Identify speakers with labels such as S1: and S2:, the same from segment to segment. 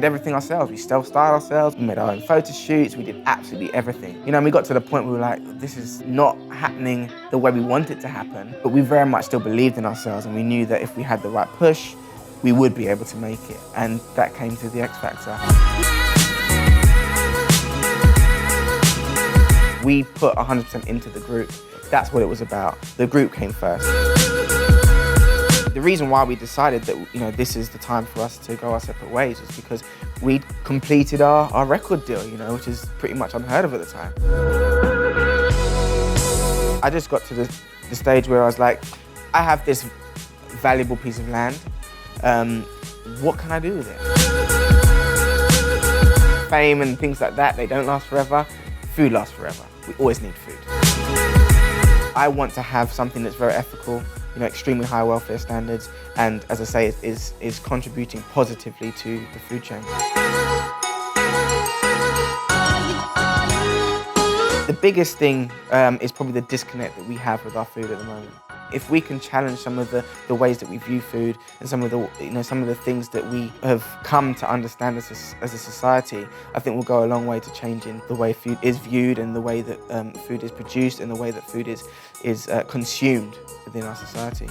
S1: everything ourselves. We self-styled ourselves, we made our own photo shoots, we did absolutely everything. You know, and we got to the point where we were like, this is not happening the way we want it to happen, but we very much still believed in ourselves, and we knew that if we had the right push, we would be able to make it. And that came through the X Factor. We put 100% into the group. That's what it was about. The group came first. The reason why we decided that, you know, this is the time for us to go our separate ways was because we'd completed our record deal, you know, which is pretty much unheard of at the time. I just got to the stage where I was like, I have this valuable piece of land. What can I do with it? Fame and things like that, they don't last forever. Food lasts forever. We always need food. I want to have something that's very ethical, you know, extremely high welfare standards, and as I say, is contributing positively to the food chain. The biggest thing is probably the disconnect that we have with our food at the moment. If we can challenge some of the ways that we view food and some of the things that we have come to understand as a society, I think we'll go a long way to changing the way food is viewed and the way that food is produced and the way that food is consumed within our society.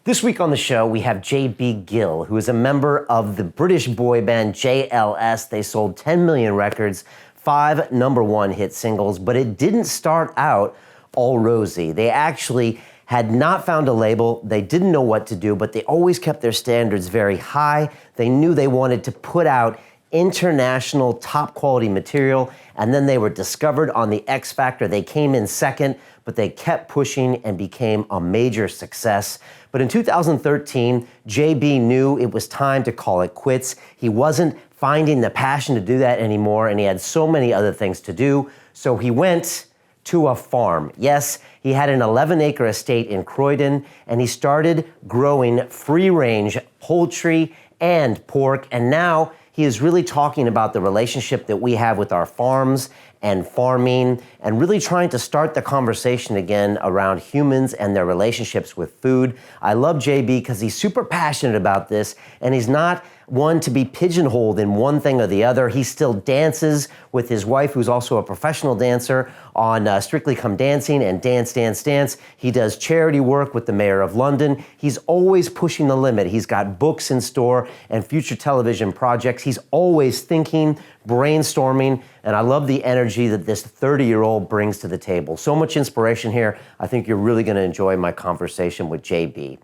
S2: This week on the show, we have Gill, who is a member of the British boy band JLS. They sold 10 million records, 5 #1 hit singles, but it didn't start out all rosy. They actually had not found a label, they didn't know what to do, but they always kept their standards very high. They knew they wanted to put out international top quality material, and then they were discovered on the X Factor. They came in second, but they kept pushing and became a major success. But in 2013, JB knew it was time to call it quits. He wasn't finding the passion to do that anymore, and he had so many other things to do, so he went to a farm. Yes, he had an 11-acre estate in Croydon, and he started growing free-range poultry and pork, and now he is really talking about the relationship that we have with our farms and farming, and really trying to start the conversation again around humans and their relationships with food. I love JB because he's super passionate about this, and he's not one to be pigeonholed in one thing or the other. He still dances with his wife, who's also a professional dancer, on Strictly Come Dancing and Dance, Dance, Dance. He does charity work with the Mayor of London. He's always pushing the limit. He's got books in store and future television projects. He's always thinking, brainstorming, and I love the energy that this 30-year-old brings to the table. So much inspiration here. I think you're really going to enjoy my conversation with JB.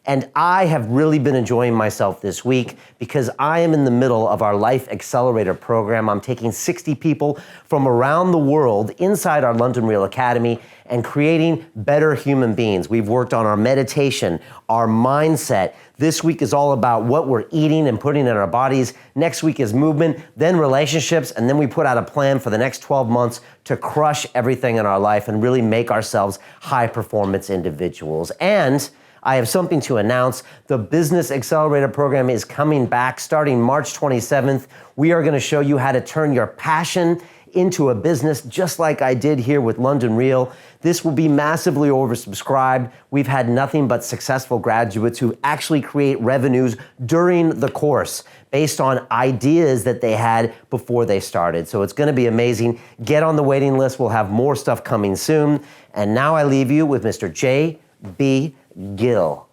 S2: And I have really been enjoying myself this week because I am in the middle of our Life Accelerator program. I'm taking 60 people from around the world inside our London Real Academy and creating better human beings. We've worked on our meditation, our mindset. This week is all about what we're eating and putting in our bodies. Next week is movement, then relationships, and then we put out a plan for the next 12 months to crush everything in our life and really make ourselves high-performance individuals. And I have something to announce. The Business Accelerator program is coming back starting March 27th. We are going to show you how to turn your passion into a business, just like I did here with London Real. This will be massively oversubscribed. We've had nothing but successful graduates who actually create revenues during the course based on ideas that they had before they started. So it's going to be amazing. Get on the waiting list. We'll have more stuff coming soon. And now I leave you with Mr. J.B. Gill.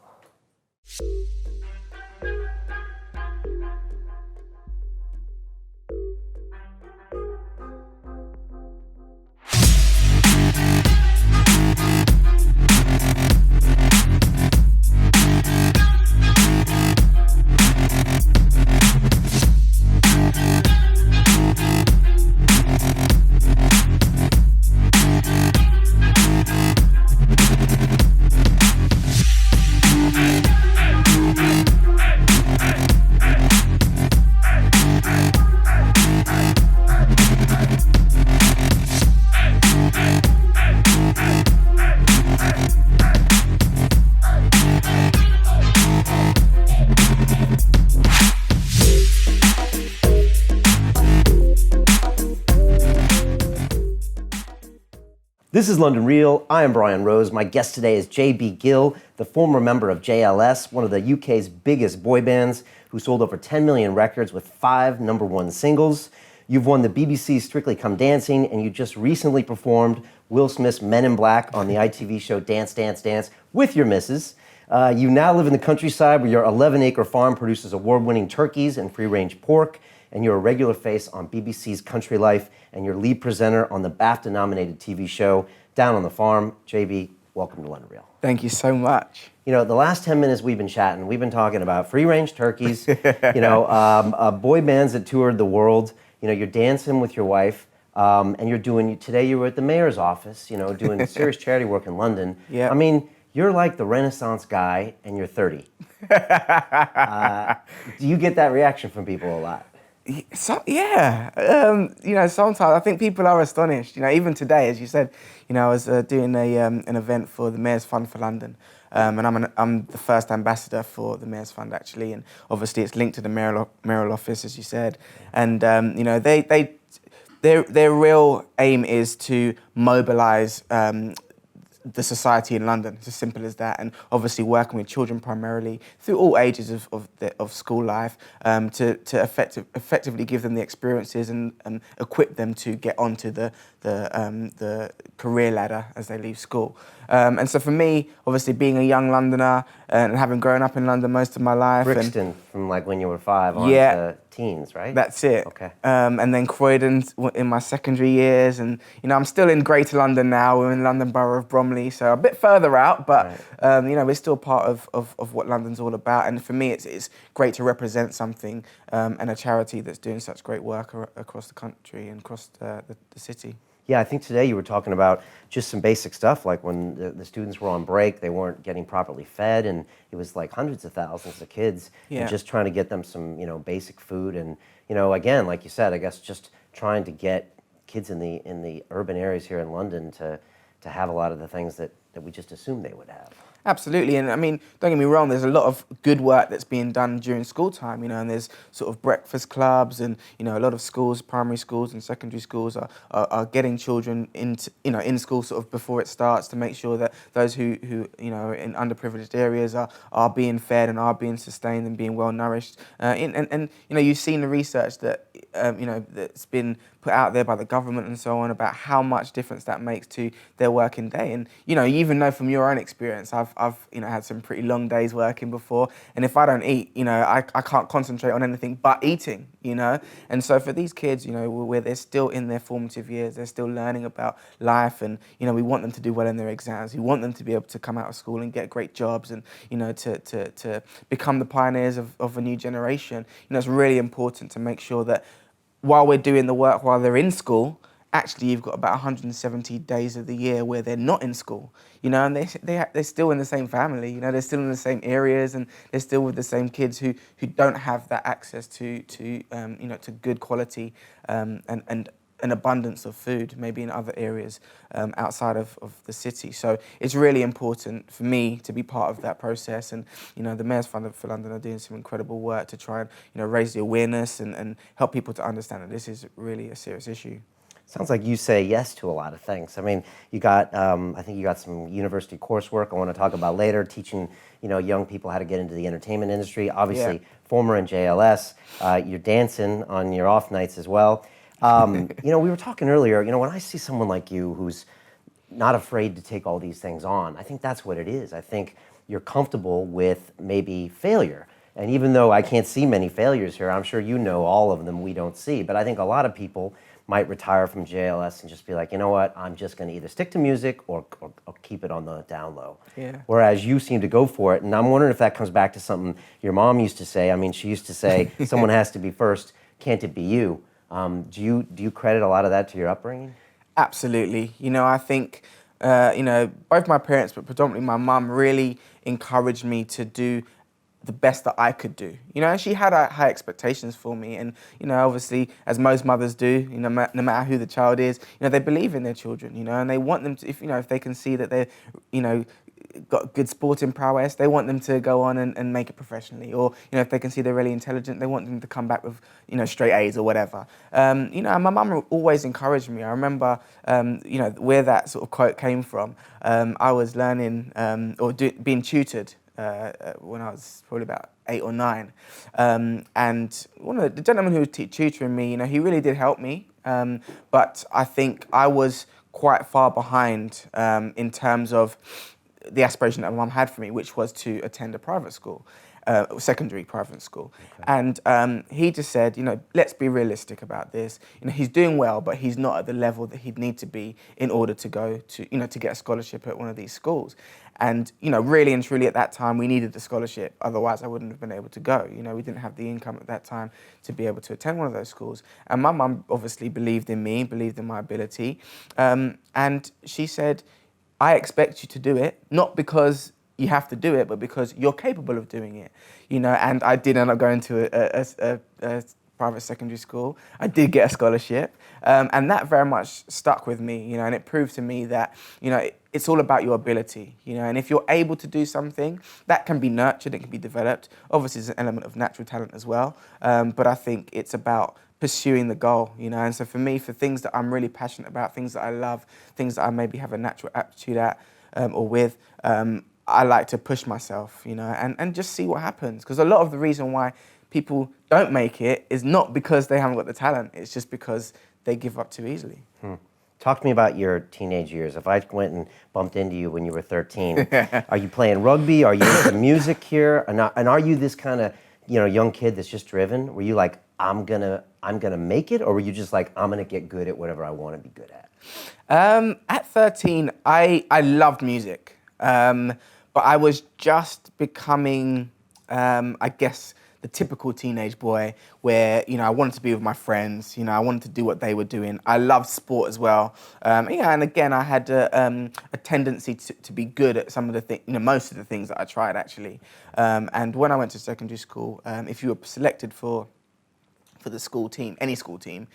S2: This is London Real. I am Brian Rose. My guest today is J.B. Gill, the former member of JLS, one of the UK's biggest boy bands, who sold over 10 million records with 5 #1 singles. You've won the BBC Strictly Come Dancing, and you just recently performed Will Smith's Men in Black on the ITV show Dance, Dance, Dance with your missus. You now live in the countryside where your 11-acre farm produces award-winning turkeys and free-range pork, and you're a regular face on BBC's Country Life, and you're lead presenter on the BAFTA-nominated TV show Down on the Farm. JB, welcome to London Real.
S1: Thank you so much.
S2: You know, the last 10 minutes we've been chatting, we've been talking about free-range turkeys, boy bands that toured the world. You know, you're dancing with your wife, and today you were at the mayor's office, you know, doing serious charity work in London.
S1: Yeah.
S2: I mean, you're like the Renaissance guy, and you're 30. Do you get that reaction from people a lot?
S1: So, yeah, sometimes I think people are astonished. You know, even today, as you said, I was doing an event for the Mayor's Fund for London, and I'm the first ambassador for the Mayor's Fund actually, and obviously it's linked to the mayoral office, as you said, and their real aim is to mobilise the society in London. It's as simple as that, and obviously working with children primarily through all ages of school life to effectively give them the experiences and equip them to get onto the career ladder as they leave school. And so for me, obviously being a young Londoner and having grown up in London most of my life.
S2: Brixton, from like when you were 5 on to teens, right?
S1: That's it.
S2: Okay.
S1: And then Croydon in my secondary years, and I'm still in Greater London now. We're in London Borough of Bromley, so a bit further out, but right. We're still part of what London's all about. And for me, it's great to represent something and a charity that's doing such great work across the country and across the city.
S2: Yeah, I think today you were talking about just some basic stuff, like when the students were on break, they weren't getting properly fed, and it was like hundreds of thousands of kids, and just trying to get them some, basic food, and again, like you said, I guess just trying to get kids in the urban areas here in London to have a lot of the things that we just assumed they would have.
S1: Absolutely, and I mean, don't get me wrong, there's a lot of good work that's being done during school time, and there's sort of breakfast clubs, and a lot of schools, primary schools and secondary schools are getting children into, in school sort of before it starts, to make sure that those who in underprivileged areas are being fed and are being sustained and being well nourished. And you've seen the research that that's been put out there by the government and so on about how much difference that makes to their working day. And you even know from your own experience, I've had some pretty long days working before, and if I don't eat, I can't concentrate on anything but eating, And so for these kids, where they're still in their formative years, they're still learning about life, and we want them to do well in their exams. We want them to be able to come out of school and get great jobs, and to become the pioneers of a new generation. It's really important to make sure that while we're doing the work while they're in school, actually you've got about 170 days of the year where they're not in school, and they're still in the same family, they're still in the same areas, and they're still with the same kids who don't have that access to good quality and an abundance of food, maybe in other areas outside of the city. So it's really important for me to be part of that process, and the Mayor's Fund for London are doing some incredible work to try and raise the awareness and help people to understand that this is really a serious issue.
S2: Sounds like you say yes to a lot of things. I mean, you got, I think you got some university coursework I want to talk about later, teaching, young people how to get into the entertainment industry. Obviously, former in JLS, you're dancing on your off nights as well. We were talking earlier, when I see someone like you who's not afraid to take all these things on, I think that's what it is. I think you're comfortable with maybe failure. And even though I can't see many failures here, I'm sure you know all of them we don't see. But I think a lot of people might retire from JLS and just be like, you know what, I'm just going to either stick to music or keep it on the down low.
S1: Yeah.
S2: Whereas you seem to go for it. And I'm wondering if that comes back to something your mom used to say. I mean, she used to say, someone has to be first, can't it be you? Do you credit a lot of that to your upbringing?
S1: Absolutely. I think, both my parents, but predominantly my mum, really encouraged me to do the best that I could do. She had high expectations for me, and obviously, as most mothers do, no matter who the child is, they believe in their children, and they want them to, if they can see that they're, got good sporting prowess, they want them to go on and make it professionally. Or, if they can see they're really intelligent, they want them to come back with, straight A's or whatever. And my mum always encouraged me. I remember, where that sort of quote came from. I was learning being tutored when I was probably about 8 or 9. And one of the gentlemen who was tutoring me, he really did help me. But I think I was quite far behind in terms of the aspiration that my mum had for me, which was to attend a private school, secondary private school. Okay. And he just said, let's be realistic about this. He's doing well, but he's not at the level that he'd need to be in order to go to, to get a scholarship at one of these schools. And, really and truly at that time, we needed a scholarship. Otherwise, I wouldn't have been able to go. We didn't have the income at that time to be able to attend one of those schools. And my mum obviously believed in me, believed in my ability. And she said, I expect you to do it, not because you have to do it, but because you're capable of doing it. And I did end up going to a private secondary school. I did get a scholarship, and that very much stuck with me, and it proved to me that, it's all about your ability, and if you're able to do something, that can be nurtured, it can be developed. Obviously, there's an element of natural talent as well, but I think it's about pursuing the goal, and so for me, for things that I'm really passionate about, things that I love, things that I maybe have a natural aptitude at or with, I like to push myself, and just see what happens, because a lot of the reason why people don't make it is not because they haven't got the talent, it's just because they give up too easily.
S2: Talk to me about your teenage years. If I went and bumped into you when you were 13, are you playing rugby? Are you into music here? And are you this kind of, young kid that's just driven? Were you like, I'm gonna make it, or were you just like, I'm gonna get good at whatever I want to be good at?
S1: At 13, I loved music, but I was just becoming, I guess, the typical teenage boy where, I wanted to be with my friends, I wanted to do what they were doing. I loved sport as well. And again, I had a tendency to be good at some of the things, most of the things that I tried actually. And when I went to secondary school, if you were selected for the school team, any school team,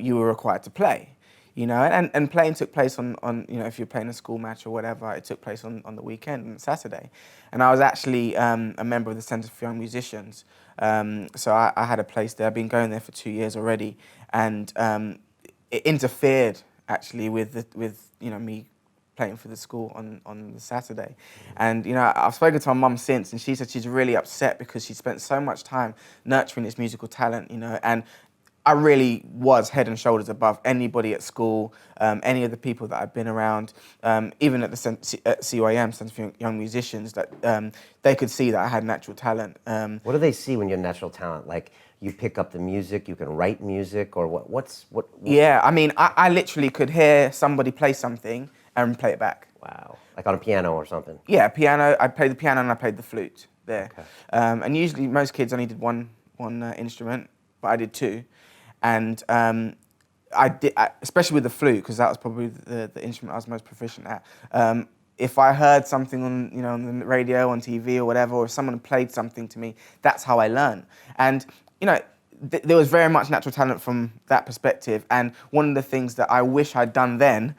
S1: you were required to play. And playing took place on if you're playing a school match or whatever, it took place on the weekend, on Saturday. And I was actually a member of the Centre for Young Musicians. So I had a place there. I've been going there for 2 years already. And it interfered actually with me playing for the school on the Saturday. And, I've spoken to my mum since, and she said she's really upset because she spent so much time nurturing this musical talent, and I really was head and shoulders above anybody at school, any of the people that I've been around, even at the CYM, Centre for Young Musicians, that they could see that I had natural talent.
S2: What do they see when you have natural talent? Like, you pick up the music, you can write music, or what?
S1: Yeah, I mean, I literally could hear somebody play something and play it back.
S2: Wow. Like on a piano or something?
S1: Yeah, piano. I played the piano and I played the flute there.
S2: Okay.
S1: And usually most kids only did one instrument, but I did 2. And I did, especially with the flute, because that was probably the instrument I was most proficient at. If I heard something on, on the radio, on TV or whatever, or if someone played something to me, that's how I learned. And, there was very much natural talent from that perspective. And one of the things that I wish I'd done then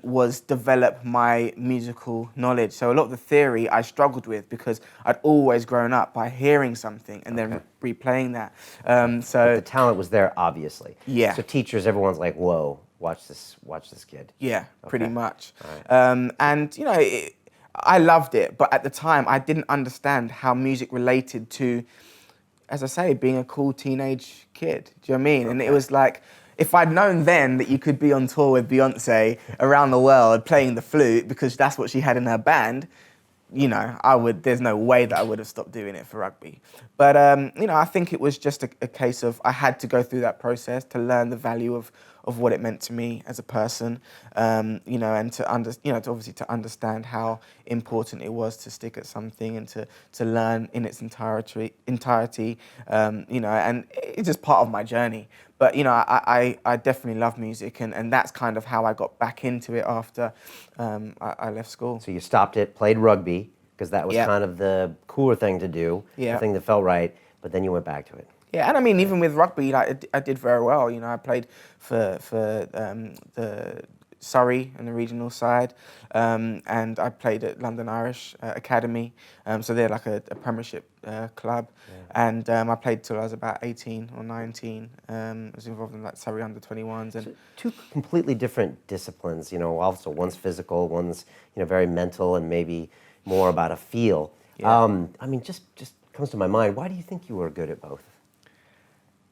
S1: was develop my musical knowledge. So a lot of the theory I struggled with because I'd always grown up by hearing something and then replaying that. So
S2: but the talent was there, obviously.
S1: Yeah.
S2: So teachers, everyone's like, whoa, watch this kid.
S1: Yeah, pretty much.
S2: Right.
S1: And, I loved it. But at the time, I didn't understand how music related to, as I say, being a cool teenage kid. Do you know what I mean? Okay. And it was like, if I'd known then that you could be on tour with Beyonce around the world playing the flute because that's what she had in her band, there's no way that I would have stopped doing it for rugby. But, I think it was just a case of I had to go through that process to learn the value of what it meant to me as a person, and to obviously to understand how important it was to stick at something and to learn in its entirety, and it's just part of my journey. But, I definitely love music, and that's kind of how I got back into it after I left school.
S2: So you stopped it, played rugby, because that was kind of the cooler thing to do, the thing that felt right, but then you went back to it.
S1: Yeah, and I mean, even with rugby, I did very well. I played for the Surrey on the regional side, and I played at London Irish Academy. So they're like a Premiership club, and I played till I was about 18 or 19. I was involved in like Surrey under-21s and.
S2: So two completely different disciplines, also one's physical, one's, very mental and maybe more about a feel.
S1: Yeah.
S2: I mean, just comes to my mind, why do you think you were good at both?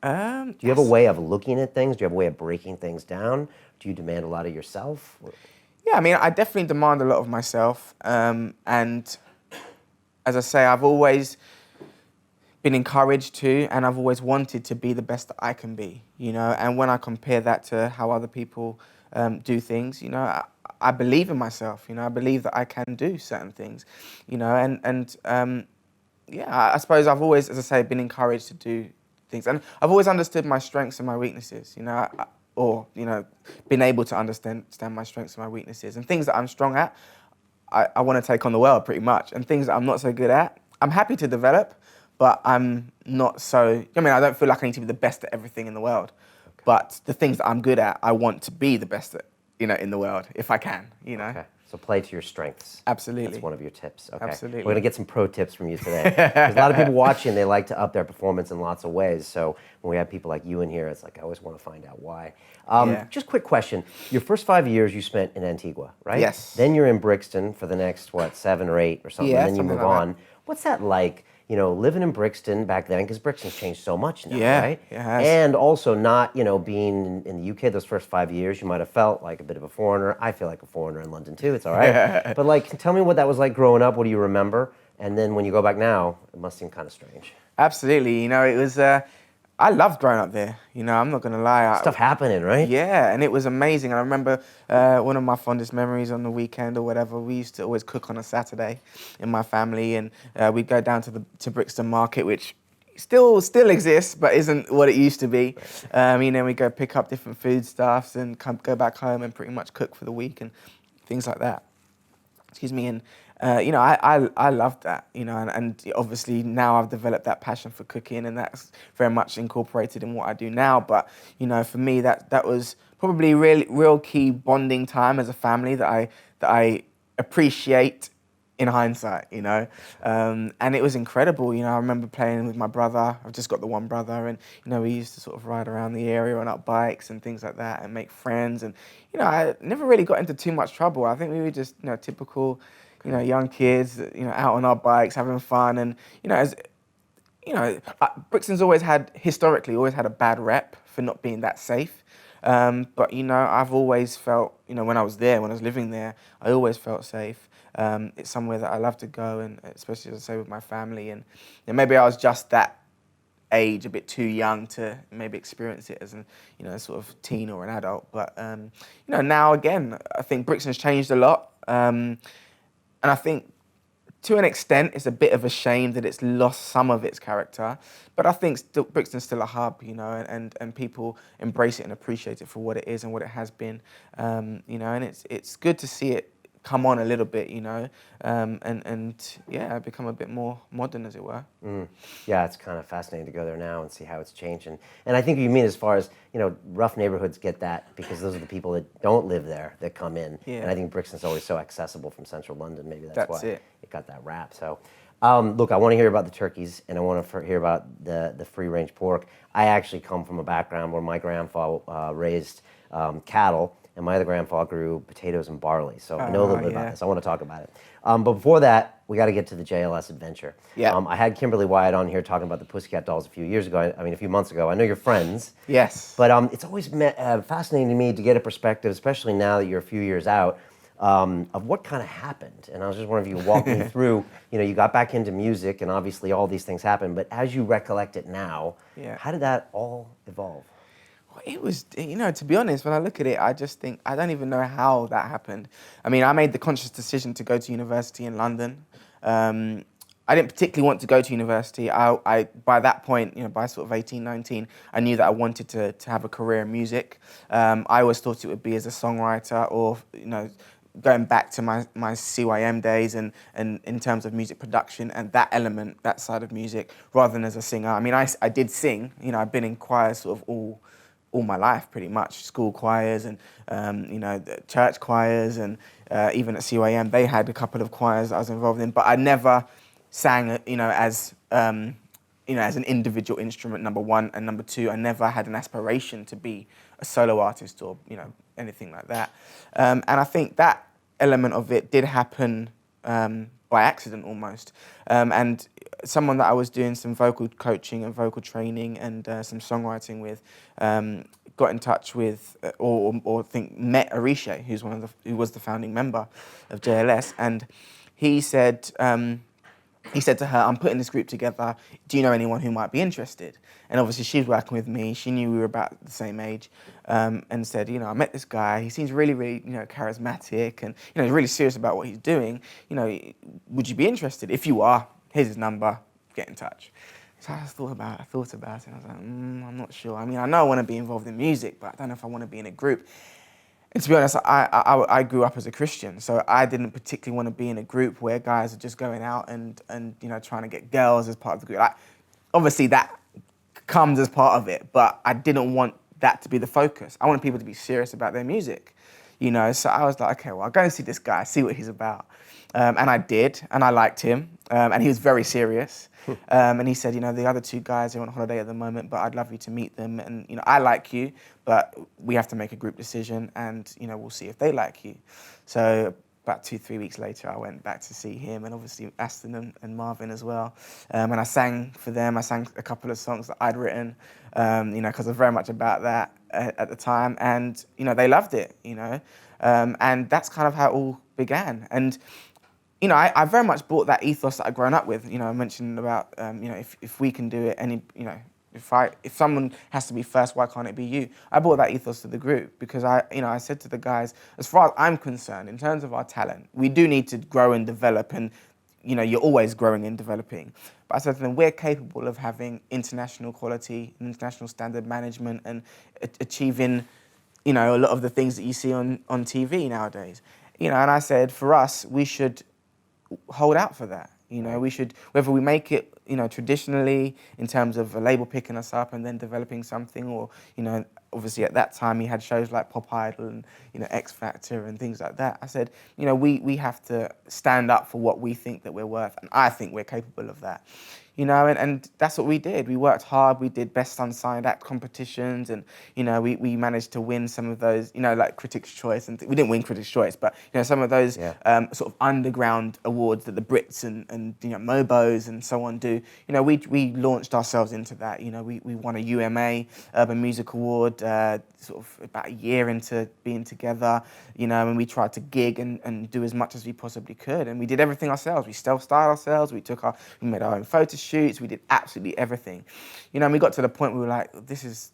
S1: Do
S2: Do you have a way of looking at things? Do you have a way of breaking things down? Do you demand a lot of yourself?
S1: Yeah, I mean, I definitely demand a lot of myself. And as I say, I've always been encouraged to, and I've always wanted to be the best that I can be, And when I compare that to how other people do things, I believe in myself, I believe that I can do certain things, yeah, I suppose I've always, as I say, been encouraged to do things. And I've always understood my strengths and my weaknesses, been able to understand my strengths and my weaknesses. And things that I'm strong at, I want to take on the world pretty much. And things that I'm not so good at, I'm happy to develop, but I'm not so, I don't feel like I need to be the best at everything in the world. Okay. But the things that I'm good at, I want to be the best at, in the world, if I can,
S2: Okay. So play to your strengths.
S1: Absolutely.
S2: That's one of your tips. Okay.
S1: Absolutely.
S2: We're going to get some pro tips from you today. There's a lot of people watching, they like to up their performance in lots of ways. So when we have people like you in here, it's like I always want to find out why. Just quick question. Your first 5 years you spent in Antigua, right?
S1: Yes.
S2: Then you're in Brixton for the next, 7 or 8 or something,
S1: yeah,
S2: and then you move on. What's that like? Living in Brixton back then, because Brixton's changed so much now, right?
S1: Yeah, it has.
S2: And also not, being in the UK those first 5 years, you might have felt like a bit of a foreigner. I feel like a foreigner in London too, it's all right. But tell me what that was like growing up, what do you remember? And then when you go back now, it must seem kind of strange.
S1: Absolutely, it was, I loved growing up there, I'm not gonna lie.
S2: Stuff happening, right?
S1: Yeah, and it was amazing. I remember one of my fondest memories on the weekend or whatever, we used to always cook on a Saturday in my family, and we'd go down to Brixton Market, which still exists, but isn't what it used to be. We'd go pick up different foodstuffs and go back home and pretty much cook for the week and things like that. Excuse me, and I loved that, and obviously now I've developed that passion for cooking, and that's very much incorporated in what I do now. But for me, that was probably real key bonding time as a family that I appreciate in hindsight, and it was incredible. I remember playing with my brother. I've just got the one brother, and we used to sort of ride around the area on our bikes and things like that, and make friends. And I never really got into too much trouble. I think we were just typical. Young kids, out on our bikes, having fun, and Brixton's historically always had a bad rep for not being that safe. But I've always felt, when I was living there, I always felt safe. It's somewhere that I love to go, and especially, as I say, with my family. And maybe I was just that age, a bit too young to maybe experience it as a sort of teen or an adult. But now again, I think Brixton's changed a lot. And I think, to an extent, it's a bit of a shame that it's lost some of its character. But I think Brixton's still a hub, and people embrace it and appreciate it for what it is and what it has been. And it's good to see it come on a little bit, and yeah, become a bit more modern, as it were.
S2: Yeah, it's kind of fascinating to go there now and see how it's changed. And I think you mean as far as, rough neighborhoods get that because those are the people that don't live there that come in.
S1: Yeah.
S2: And I think Brixton's always so accessible from central London. Maybe that's why
S1: it
S2: got that rap. So, look, I want to hear about the turkeys, and I want to hear about the free-range pork. I actually come from a background where my grandfather raised cattle, and my other grandfather grew potatoes and barley. So I know a little bit about this. I want to talk about it. But before that, we got to get to the JLS adventure.
S1: Yeah.
S2: I had Kimberly Wyatt on here talking about the Pussycat Dolls a few months ago. I know you're friends.
S1: Yes.
S2: But it's always fascinating to me to get a perspective, especially now that you're a few years out, of what kind of happened. And I was just wondering if you could walk me through, you got back into music, and obviously all these things happened, but as you recollect it now, how did that all evolve?
S1: It was, to be honest, when I look at it, I just think, I don't even know how that happened. I mean, I made the conscious decision to go to university in London. I didn't particularly want to go to university. I by that point, by sort of 18, 19, I knew that I wanted to have a career in music. I always thought it would be as a songwriter or, going back to my CYM days and in terms of music production and that element, that side of music, rather than as a singer. I mean, I did sing, I've been in choir sort of all all my life, pretty much. School choirs and the church choirs, and even at CYM they had a couple of choirs I was involved in. But I never sang, as as an individual instrument. Number one, and number two, I never had an aspiration to be a solo artist or anything like that. And I think that element of it did happen by accident almost. And someone that I was doing some vocal coaching and vocal training and some songwriting with got in touch with, or I think met Arisha, who was the founding member of JLS, and he said to her, "I'm putting this group together. Do you know anyone who might be interested?" And obviously she's working with me. She knew we were about the same age, and said, "I met this guy. He seems really, really, charismatic, and he's really serious about what he's doing. Would you be interested? If you are, here's his number. Get in touch." So I thought about it, and I was like, I'm not sure. I mean, I know I want to be involved in music, but I don't know if I want to be in a group. And to be honest, I grew up as a Christian, so I didn't particularly want to be in a group where guys are just going out and trying to get girls as part of the group. Obviously that comes as part of it, but I didn't want that to be the focus. I wanted people to be serious about their music, So I was like, okay, well, I'll go and see this guy, see what he's about. And I did, and I liked him, and he was very serious. And he said, the other two guys are on holiday at the moment, but I'd love you to meet them. And, I like you, but we have to make a group decision, and, we'll see if they like you. So about 2-3 weeks later, I went back to see him, and obviously Aston and Marvin as well. And I sang for them. I sang a couple of songs that I'd written, because I was very much about that at the time. And, they loved it, and that's kind of how it all began. And I very much brought that ethos that I'd grown up with. I mentioned about, if we can do it, if someone has to be first, why can't it be you? I brought that ethos to the group because I said to the guys, as far as I'm concerned, in terms of our talent, we do need to grow and develop, and you're always growing and developing. But I said to them, we're capable of having international quality, international standard management, and achieving, a lot of the things that you see on TV nowadays. And I said, for us, we should hold out for that. We should, whether we make it, traditionally in terms of a label picking us up and then developing something, or, obviously at that time he had shows like Pop Idol and, X Factor and things like that. I said, we have to stand up for what we think that we're worth, and I think we're capable of that. And that's what we did. We worked hard. We did best unsigned act competitions, and we managed to win some of those, like Critics' Choice, and we didn't win Critics' Choice, but some of those sort of underground awards that the Brits and Mobos and so on do. We launched ourselves into that. We won a UMA Urban Music Award sort of about a year into being together. And we tried to gig and do as much as we possibly could, and we did everything ourselves. We self-styled ourselves. We made our own photo shoots. We did absolutely everything. And we got to the point where we were like, this is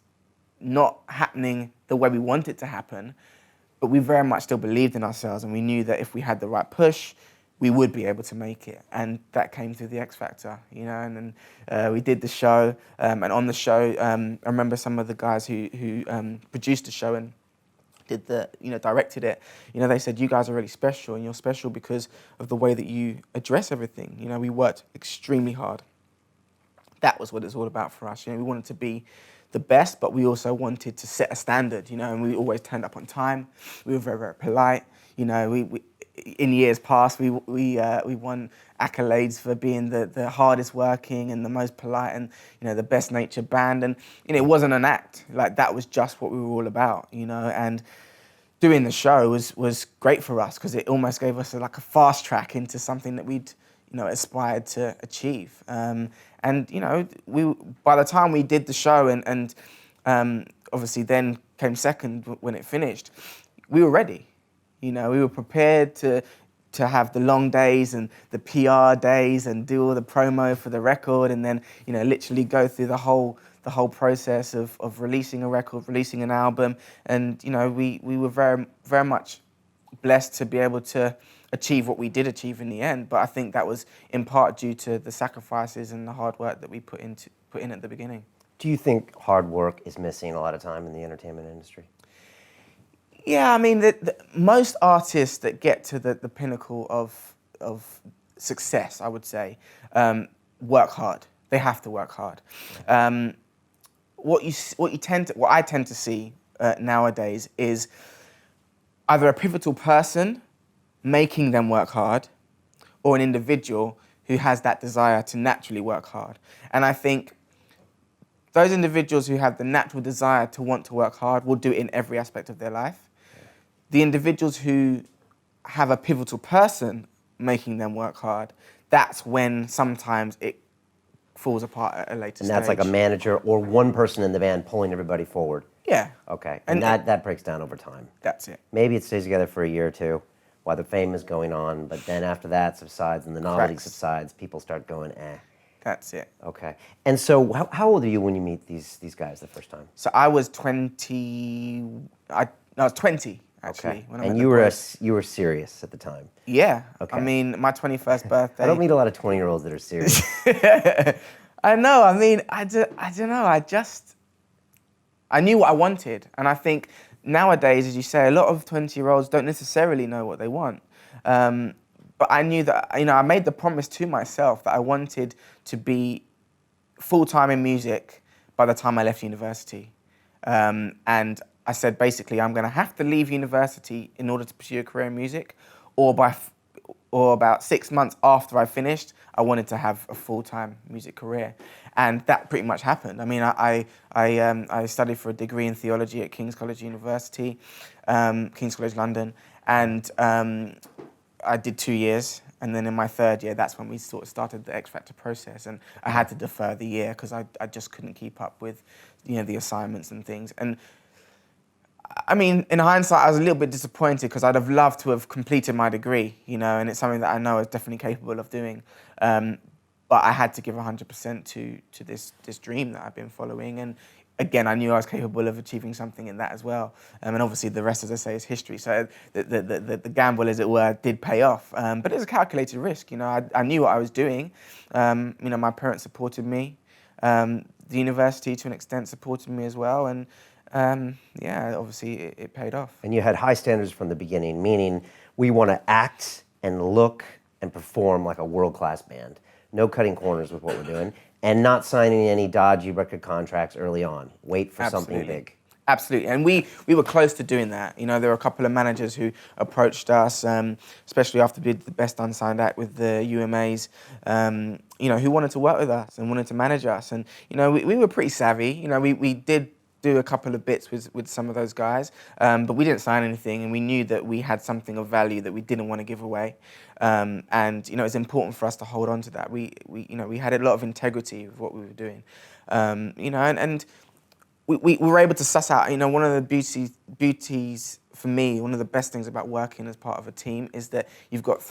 S1: not happening the way we want it to happen, but we very much still believed in ourselves, and we knew that if we had the right push, we would be able to make it. And that came through the X Factor, and then we did the show, and on the show, I remember some of the guys who produced the show and did directed it, they said, you guys are really special, and you're special because of the way that you address everything. We worked extremely hard. That was what it's all about for us. We wanted to be the best, but we also wanted to set a standard, and we always turned up on time. We were very, very polite. We in years past, we won accolades for being the hardest working and the most polite and, the best natured band. And, it wasn't an act. Like, that was just what we were all about, and doing the show was great for us because it almost gave us a fast track into something that we'd, aspired to achieve. And, by the time we did the show and obviously then came second when it finished, we were ready. We were prepared to have the long days and the PR days and do all the promo for the record, and then, literally go through the whole process of releasing a record, releasing an album. And, we were very, very much blessed to be able to achieve what we did achieve in the end. But I think that was in part due to the sacrifices and the hard work that we put in at the beginning.
S2: Do you think hard work is missing a lot of time in the entertainment industry?
S1: Yeah, I mean, most artists that get to the pinnacle of success, I would say, work hard. They have to work hard. what I tend to see nowadays is either a pivotal person making them work hard, or an individual who has that desire to naturally work hard. And I think those individuals who have the natural desire to want to work hard will do it in every aspect of their life. The individuals who have a pivotal person making them work hard, that's when sometimes it falls apart at a later stage.
S2: And that's like a manager or one person in the band pulling everybody forward.
S1: Yeah.
S2: Okay, and that breaks down over time.
S1: That's it.
S2: Maybe it stays together for a year or two while the fame is going on, but then after that subsides and the novelty subsides, people start going, eh.
S1: That's it.
S2: Okay. And so how old are you when you meet these guys the first time?
S1: So I was 20, I was 20 actually.
S2: Okay.
S1: When I
S2: and
S1: met
S2: you were serious at the time?
S1: Yeah.
S2: Okay.
S1: I mean, my 21st birthday.
S2: I don't meet a lot of 20-year-olds that are serious.
S1: I know. I mean, I don't know. I knew what I wanted. And I think nowadays, as you say, a lot of 20-year-olds don't necessarily know what they want. But I knew that, I made the promise to myself that I wanted to be full-time in music by the time I left university. And I said, basically, I'm going to have to leave university in order to pursue a career in music, or about 6 months after I finished, I wanted to have a full-time music career. And that pretty much happened. I mean, I studied for a degree in theology at King's College University, King's College London, and I did 2 years. And then in my third year, that's when we sort of started the X Factor process. And I had to defer the year because I just couldn't keep up with, the assignments and things. And I mean, in hindsight, I was a little bit disappointed because I'd have loved to have completed my degree, and it's something that I know I was definitely capable of doing. But I had to give 100% to this dream that I've been following. And again, I knew I was capable of achieving something in that as well. And obviously the rest, as I say, is history. So the gamble, as it were, did pay off. But it was a calculated risk. I knew what I was doing. My parents supported me. The university, to an extent, supported me as well. And obviously it paid off. And
S2: you had high standards from the beginning, meaning we want to act and look and perform like a world-class band. No cutting corners with what we're doing, and not signing any dodgy record contracts early on. Wait for something big.
S1: Absolutely, and we were close to doing that. There were a couple of managers who approached us, especially after we did the Best Unsigned Act with the UMAs, who wanted to work with us and wanted to manage us. And, we were pretty savvy. We did do a couple of bits with some of those guys, but we didn't sign anything, and we knew that we had something of value that we didn't want to give away. And it's important for us to hold on to that. We had a lot of integrity with what we were doing, and we were able to suss out. One of the beauties for me, one of the best things about working as part of a team is that you've got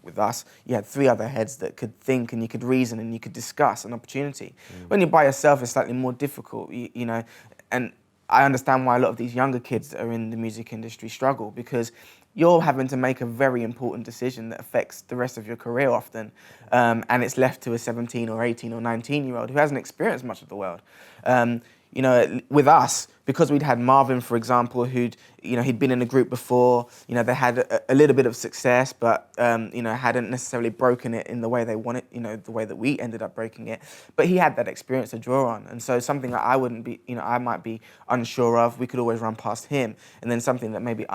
S1: with us, you had 3 other heads that could think and you could reason and you could discuss an opportunity. When you're by yourself, it's slightly more difficult, and I understand why a lot of these younger kids that are in the music industry struggle, because you're having to make a very important decision that affects the rest of your career often, and it's left to a 17 or 18 or 19-year-old who hasn't experienced much of the world. With us, because we'd had Marvin, for example, he'd been in a group before, they had a little bit of success, but, hadn't necessarily broken it in the way they wanted, the way that we ended up breaking it. But he had that experience to draw on. And so something that I might be unsure of, we could always run past him. And then something that maybe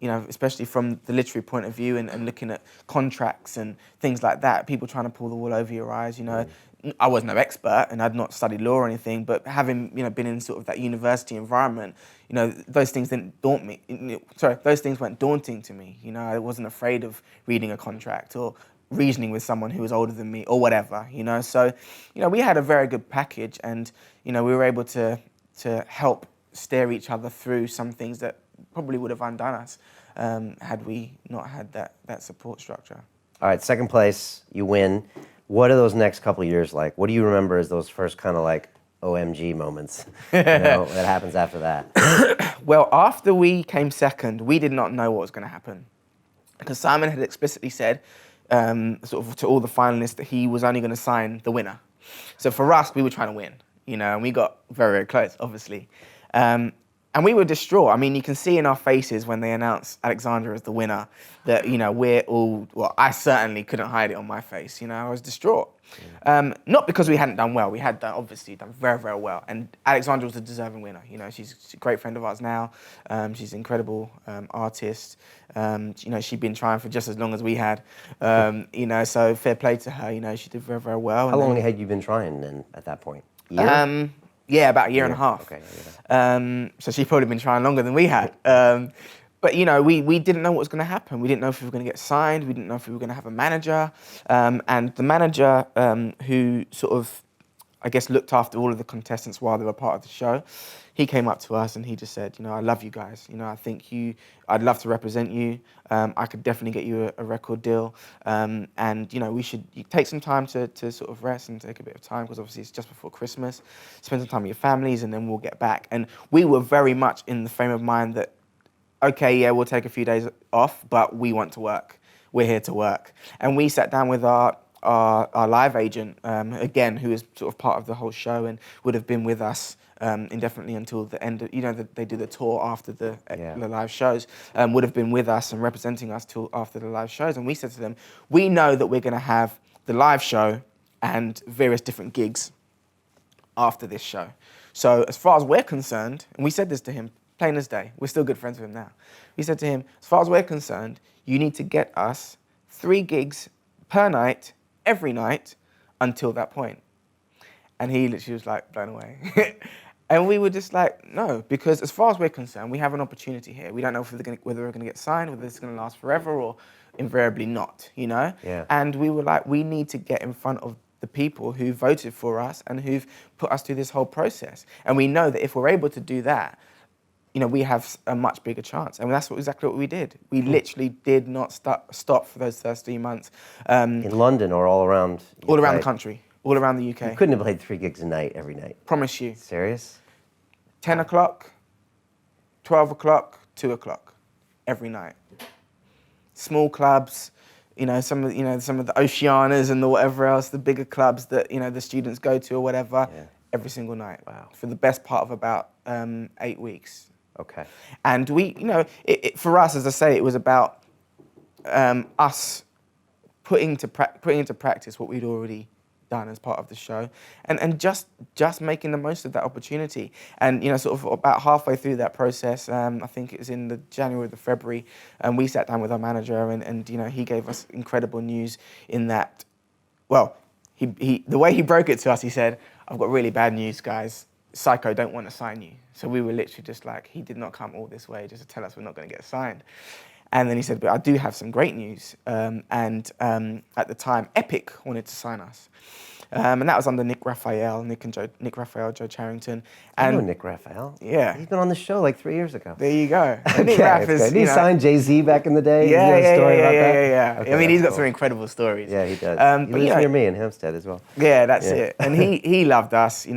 S1: especially from the literary point of view and looking at contracts and things like that, people trying to pull the wool over your eyes, I was no expert and I'd not studied law or anything, but having been in sort of that university environment, those things didn't daunt me. Those things weren't daunting to me. I wasn't afraid of reading a contract or reasoning with someone who was older than me or whatever. So we had a very good package, and we were able to help steer each other through some things that probably would have undone us had we not had that support structure.
S2: All right, second place, you win. What are those next couple of years like? What do you remember as those first kind of like OMG moments that happens after that?
S1: Well, after we came second, we did not know what was going to happen, because Simon had explicitly said sort of to all the finalists that he was only going to sign the winner. So for us, we were trying to win, and we got very, very close, obviously. And we were distraught. I mean, you can see in our faces when they announced Alexandra as the winner that, we're all, well, I certainly couldn't hide it on my face. I was distraught. Not because we hadn't done well. We had obviously done very, very well. And Alexandra was a deserving winner. She's a great friend of ours now. She's an incredible artist. She'd been trying for just as long as we had. So fair play to her. She did very, very well.
S2: How long had you been trying then at that point?
S1: Yeah, about a year and a half.
S2: Okay.
S1: So she's probably been trying longer than we had. But we didn't know what was going to happen. We didn't know if we were going to get signed. We didn't know if we were going to have a manager. And the manager who sort of, I guess, looked after all of the contestants while they were part of the show, he came up to us and he just said, I love you guys. I think I'd love to represent you. I could definitely get you a record deal. And, we should take some time to sort of rest and take a bit of time, because obviously it's just before Christmas. Spend some time with your families and then we'll get back. And we were very much in the frame of mind that, okay, yeah, we'll take a few days off, but we want to work. We're here to work. And we sat down with our live agent, again, who is sort of part of the whole show and would have been with us indefinitely until the end of, they do the tour after the live shows, would have been with us and representing us till after the live shows. And we said to them, we know that we're going to have the live show and various different gigs after this show. So as far as we're concerned, and we said this to him, plain as day, we're still good friends with him now. We said to him, as far as we're concerned, you need to get us 3 gigs per night, every night, until that point. And he literally was like blown away. And we were just like, no, because as far as we're concerned, we have an opportunity here. We don't know whether we're going to get signed, whether it's going to last forever, or invariably not,
S2: Yeah.
S1: And we were like, we need to get in front of the people who voted for us and who've put us through this whole process. And we know that if we're able to do that, we have a much bigger chance. And that's exactly what we did. We literally did not stop for those first 3 months.
S2: In London or all around?
S1: All around the country, all around the UK.
S2: You couldn't have played 3 gigs a night every night.
S1: Promise you.
S2: Serious?
S1: 10 o'clock, 12 o'clock, 2 o'clock, every night. Small clubs, some of the Oceanas and the whatever else, the bigger clubs that, the students go to or whatever, every single night.
S2: Wow.
S1: For the best part of about 8 weeks.
S2: Okay.
S1: And we, for us, as I say, it was about us putting into practice what we'd already done as part of the show, and just making the most of that opportunity. And sort of about halfway through that process, I think it was in the January or the February, and we sat down with our manager, and he gave us incredible news in that, well, he the way he broke it to us, he said, "I've got really bad news, guys. Psycho don't want to sign you." So we were literally just like, he did not come all this way just to tell us we're not going to get signed. And then he said, but I do have some great news. At the time, Epic wanted to sign us. And that was under Nick Raphael, Joe Charrington.
S2: I
S1: And
S2: know Nick Raphael.
S1: Yeah.
S2: He's been on the show like 3 years ago.
S1: There you go.
S2: Okay,
S1: Nick Raff is,
S2: Did he sign Jay-Z back in the day?
S1: Yeah,
S2: you have a story about that?
S1: yeah.
S2: Okay,
S1: I mean, he's got
S2: cool.
S1: some incredible stories.
S2: Yeah, he does. He
S1: but,
S2: lives near me in Hampstead as well.
S1: Yeah, that's it. And he loved us,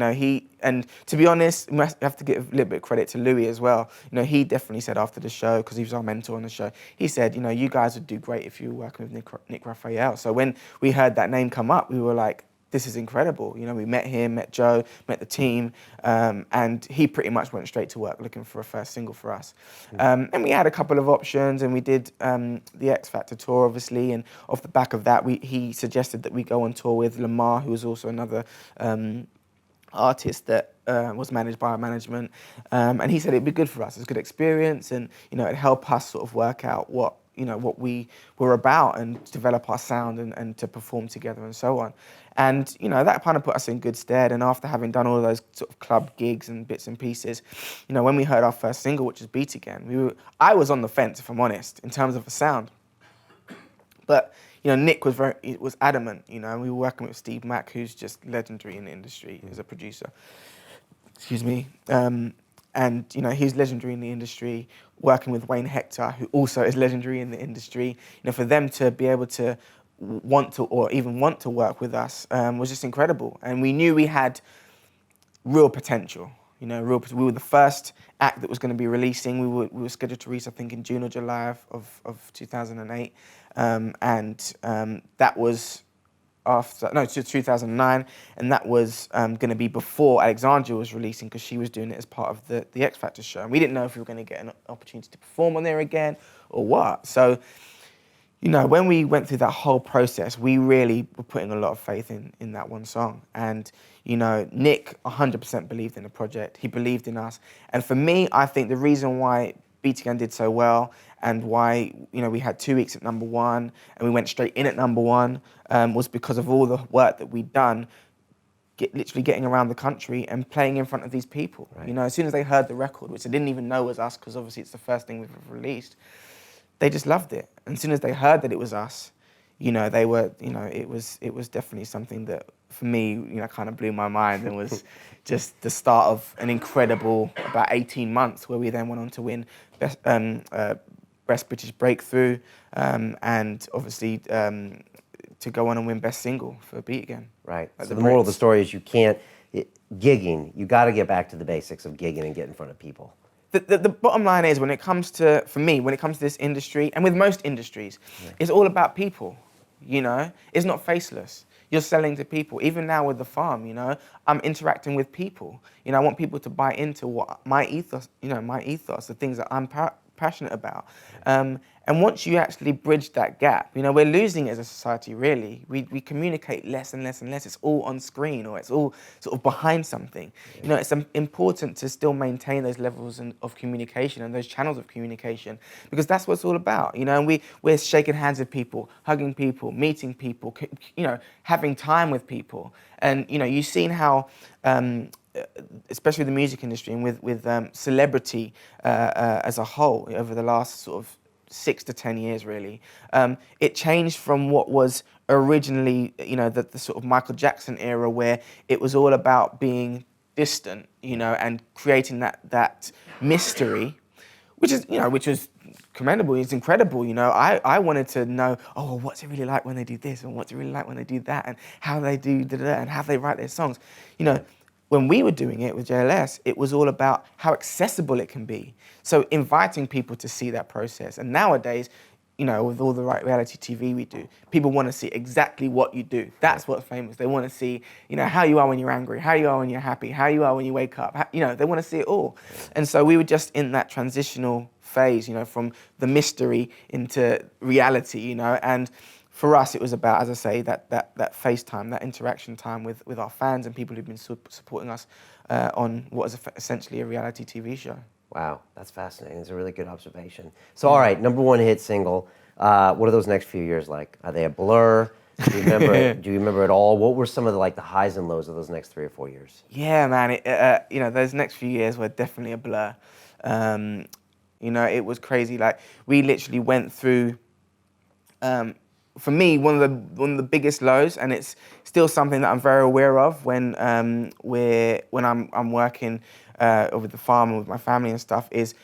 S1: and to be honest, we have to give a little bit of credit to Louis as well. He definitely said after the show, because he was our mentor on the show, he said, you guys would do great if you were working with Nick Raphael. So when we heard that name come up, we were like, this is incredible. We met him, met Joe, met the team, and he pretty much went straight to work looking for a first single for us. And we had a couple of options, and we did the X Factor tour, obviously, and off the back of that, he suggested that we go on tour with Lamar, who was also another artist that was managed by our management, and he said it'd be good for us. It's a good experience, and it'd help us sort of work out what we were about and develop our sound and to perform together and so on. And that kind of put us in good stead. And after having done all of those sort of club gigs and bits and pieces, when we heard our first single, which is Beat Again, I was on the fence, if I'm honest, in terms of the sound. But Nick was adamant. We were working with Steve Mack, who's just legendary in the industry as a producer. Excuse me. And he's legendary in the industry. Working with Wayne Hector, who also is legendary in the industry. For them to be able to want to work with us was just incredible. And we knew we had real potential. We were the first act that was going to be releasing. We were scheduled to release, I think, in June or July of 2008. That was after, no, to 2009, and that was going to be before Alexandria was releasing, because she was doing it as part of the X Factor show. And we didn't know if we were going to get an opportunity to perform on there again or what. So, you know, when we went through that whole process, we really were putting a lot of faith in that one song. And, you know, Nick 100% believed in the project. He believed in us. And for me, I think the reason why BTN did so well and why, you know, we had 2 weeks at #1 and we went straight in at #1 was because of all the work that we'd done, literally getting around the country and playing in front of these people. Right. You know, as soon as they heard the record, which they didn't even know was us, because obviously it's the first thing we've released, they just loved it. And as soon as they heard that it was us, you know, they were, you know, it was definitely something that, for me, you know, kind of blew my mind and was just the start of an incredible about 18 months where we then went on to win Best British Breakthrough and obviously to go on and win Best Single for Beat Again.
S2: Right. So the moral of the story is gigging, you got to get back to the basics of gigging and get in front of people.
S1: The bottom line is, when it comes to, for me, when it comes to this industry, and with most industries, it's all about people, you know? It's not faceless. You're selling to people. Even now with the farm, you know, I'm interacting with people. You know, I want people to buy into what my ethos, you know, the things that I'm passionate about. And once you actually bridge that gap, you know, we're losing it as a society, really. We communicate less and less and less. It's all on screen, or it's all sort of behind something. Yeah. You know, it's important to still maintain those levels of communication and those channels of communication, because that's what it's all about, you know. And we're shaking hands with people, hugging people, meeting people, you know, having time with people. And, you know, you've seen how, especially the music industry and with celebrity as a whole over the last sort of 6 to 10 years, really, it changed from what was originally, you know, the sort of Michael Jackson era, where it was all about being distant, you know, and creating that mystery, which was commendable. It's incredible, you know. I wanted to know, oh, well, what's it really like when they do this, and what's it really like when they do that, and how they do da-da-da, and how they write their songs, you know. When we were doing it with JLS, it was all about how accessible it can be. So inviting people to see that process. And nowadays, you know, with all the reality TV we do, people want to see exactly what you do. That's what's famous. They want to see, you know, how you are when you're angry, how you are when you're happy, how you are when you wake up. How, you know, they want to see it all. And so we were just in that transitional phase, you know, from the mystery into reality, you know. And for us, it was about, as I say, that face time, that interaction time with our fans and people who've been supporting us on what is essentially a reality TV show.
S2: Wow, that's fascinating. It's a really good observation. So, all right, #1 hit single. What are those next few years like? Are they a blur? Do you remember? Do you remember it all? What were some of the highs and lows of those next 3 or 4 years?
S1: Yeah, man. You know, those next few years were definitely a blur. You know, it was crazy. Like, we literally went through. For me, one of the biggest lows, and it's still something that I'm very aware of when I'm working with the farm and with my family and stuff, is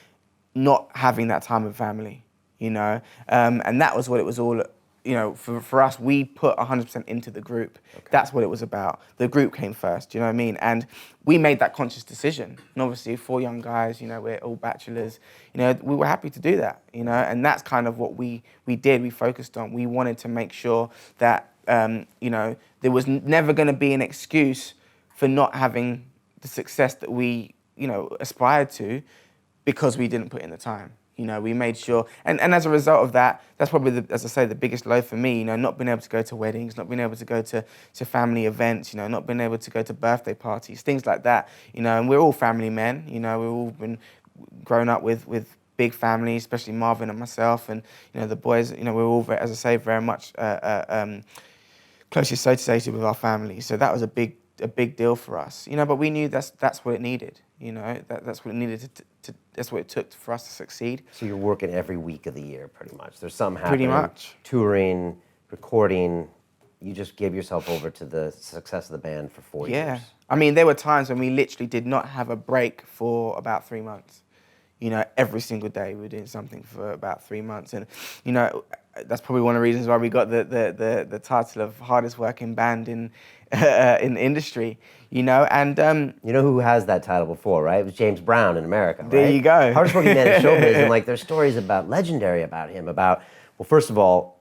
S1: not having that time with family, you know. And that was what it was all. You know, for us, we put 100% into the group. Okay. That's what it was about. The group came first, do you know what I mean? And we made that conscious decision. And obviously, 4 young guys, you know, we're all bachelors, you know, we were happy to do that, you know, and that's kind of what we did, we focused on. We wanted to make sure that, you know, there was never gonna be an excuse for not having the success that we, you know, aspired to, because we didn't put in the time. You know, we made sure, and as a result of that, that's probably, as I say, the biggest low for me, you know, not being able to go to weddings, not being able to go to family events, you know, not being able to go to birthday parties, things like that, you know, and we're all family men, you know, we've all been grown up with big families, especially Marvin and myself, and, you know, the boys, you know, we're all, as I say, very much closely associated with our family, so that was a big deal for us, you know, but we knew that's what it needed, you know, that's what it needed that's what it took for us to succeed.
S2: So you're working every week of the year, pretty much. There's some happening.
S1: Pretty much.
S2: Touring, recording. You just gave yourself over to the success of the band for 4 years.
S1: Yeah. I mean, there were times when we literally did not have a break for about 3 months. You know, every single day we were doing something for about 3 months. And, you know, that's probably one of the reasons why we got the title of hardest working band in the industry, you know, and...
S2: you know who has that title before, right? It was James Brown in America, right?
S1: There you go.
S2: Hardest working man in showbiz, and there's stories legendary about him, well, first of all,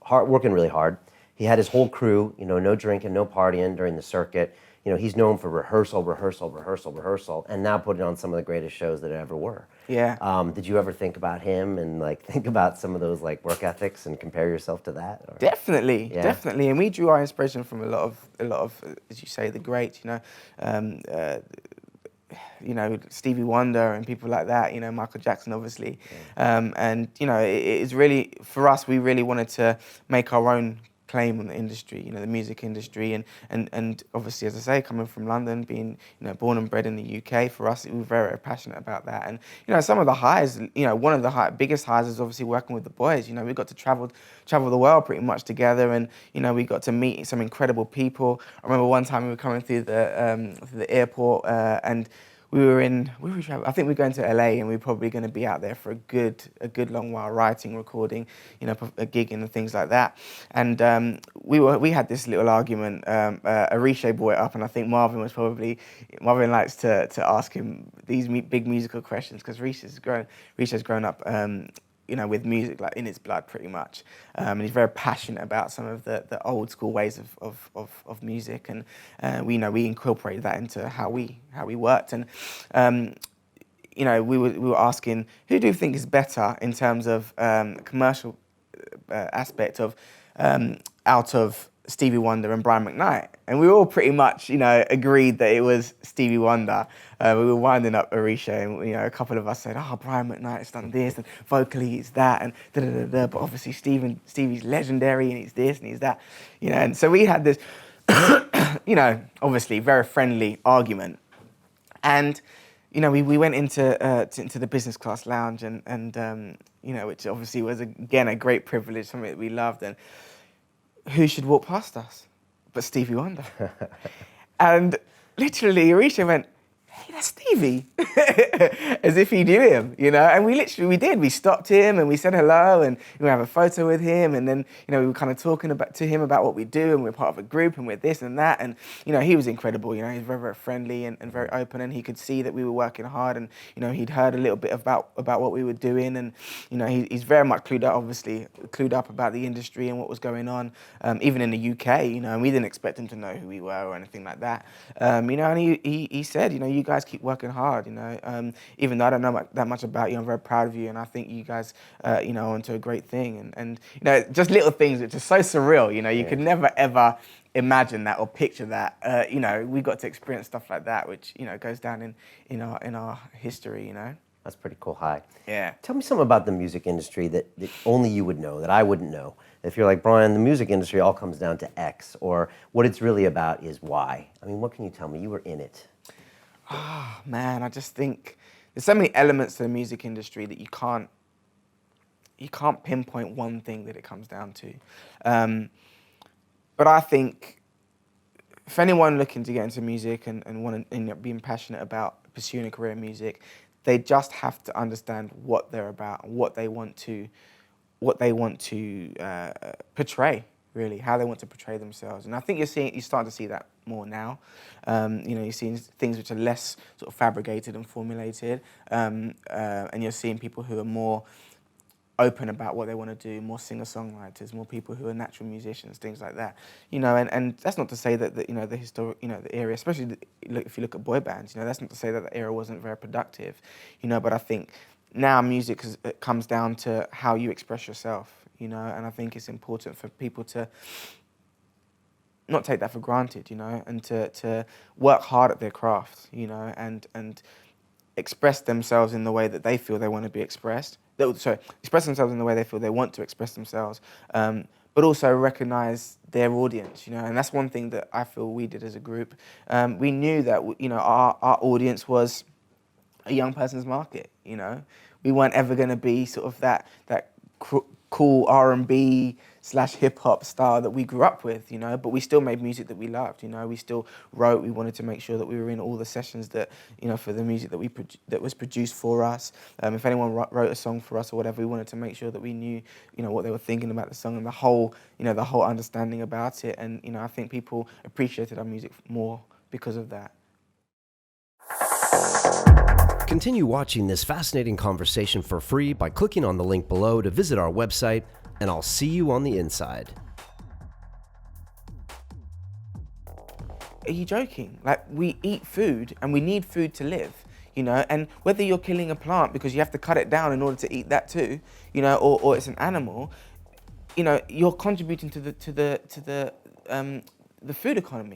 S2: working really hard. He had his whole crew, no drinking, no partying during the circuit. He's known for rehearsal, and now putting on some of the greatest shows that ever were.
S1: Yeah.
S2: Did you ever think about him and think about some of those work ethics and compare yourself to that? Or?
S1: Definitely, definitely. And we drew our inspiration from a lot of, as you say, the greats. Stevie Wonder and people like that. Michael Jackson, obviously. Yeah. And it's really, for us, we really wanted to make our own claim on the industry, the music industry, and obviously, as I say, coming from London, being born and bred in the UK, for us, we were very, very passionate about that. And some of the highs, one of the biggest highs is obviously working with the boys. We got to travel the world pretty much together, and we got to meet some incredible people. I remember one time we were coming through the airport, and where were we traveling? I think we were going to LA, and we were probably going to be out there for a good long while, writing, recording, gigging and things like that. And we had this little argument. Arishe brought it up, and I think Marvin likes to ask him these big musical questions, because Arishe's grown up with music in his blood pretty much, and he's very passionate about some of the old school ways of music, and we incorporated that into how we worked, and we were asking, who do you think is better in terms of commercial aspect of out of Stevie Wonder and Brian McKnight? And we all pretty much, agreed that it was Stevie Wonder. We were winding up Arisha, and a couple of us said, Brian McKnight's done this, and vocally he's that, and da-da-da-da, but obviously Stevie's legendary, and he's this, and he's that, and so we had this, obviously very friendly argument. And, we went into the business class lounge, and which obviously was, again, a great privilege, something that we loved, and who should walk past us but Stevie Wonder? And literally, Arisha went, "Hey, that's Stevie," as if he knew him, And we did. We stopped him and we said hello, and we have a photo with him. And then, we were kind of talking to him about what we do, and we're part of a group, and we're this and that. And he was incredible. He's very, very friendly and very open, and he could see that we were working hard, and he'd heard a little bit about what we were doing, and he's very much clued up about the industry and what was going on, even in the UK. And we didn't expect him to know who we were or anything like that. And he said, you guys keep working hard, even though I don't know that much about you, I'm very proud of you, and I think you guys, are onto a great thing, and just little things which are so surreal, you could never ever imagine that or picture that, we got to experience stuff like that, which, goes down in our history,
S2: That's pretty cool. Hi.
S1: Yeah.
S2: Tell me something about the music industry that only you would know, that I wouldn't know. If you're like, Brian, the music industry all comes down to X, or what it's really about is Y. I mean, what can you tell me? You were in it.
S1: Oh, man, I just think there's so many elements to the music industry that you can't pinpoint one thing that it comes down to. But I think if anyone looking to get into music and want to end up being passionate about pursuing a career in music, they just have to understand what they're about and what they want to portray, really, how they want to portray themselves. And I think you're starting to see that more now. You're seeing things which are less sort of fabricated and formulated, and you're seeing people who are more open about what they want to do, more singer-songwriters, more people who are natural musicians, things like that. And that's not to say that the historic, the era, especially if you look at boy bands, that's not to say that the era wasn't very productive, but I think now music it comes down to how you express yourself, and I think it's important for people to not take that for granted, and to work hard at their craft, and express themselves in the way that they feel they want to be expressed. Express themselves in the way they feel they want to express themselves, but also recognize their audience, and that's one thing that I feel we did as a group. We knew that, our audience was a young person's market, We weren't ever going to be sort of that cool R&B / hip hop style that we grew up with, but we still made music that we loved, we still wrote. We wanted to make sure that we were in all the sessions that, for the music that was produced for us. If anyone wrote a song for us or whatever, we wanted to make sure that we knew, what they were thinking about the song and the whole understanding about it. And, I think people appreciated our music more because of that.
S3: Continue watching this fascinating conversation for free by clicking on the link below to visit our website, and I'll see you on the inside.
S1: are you joking? Like, we eat food and we need food to live, you know, and whether you're killing a plant because you have to cut it down in order to eat that too, you know, or it's an animal, you know, you're contributing to the food economy.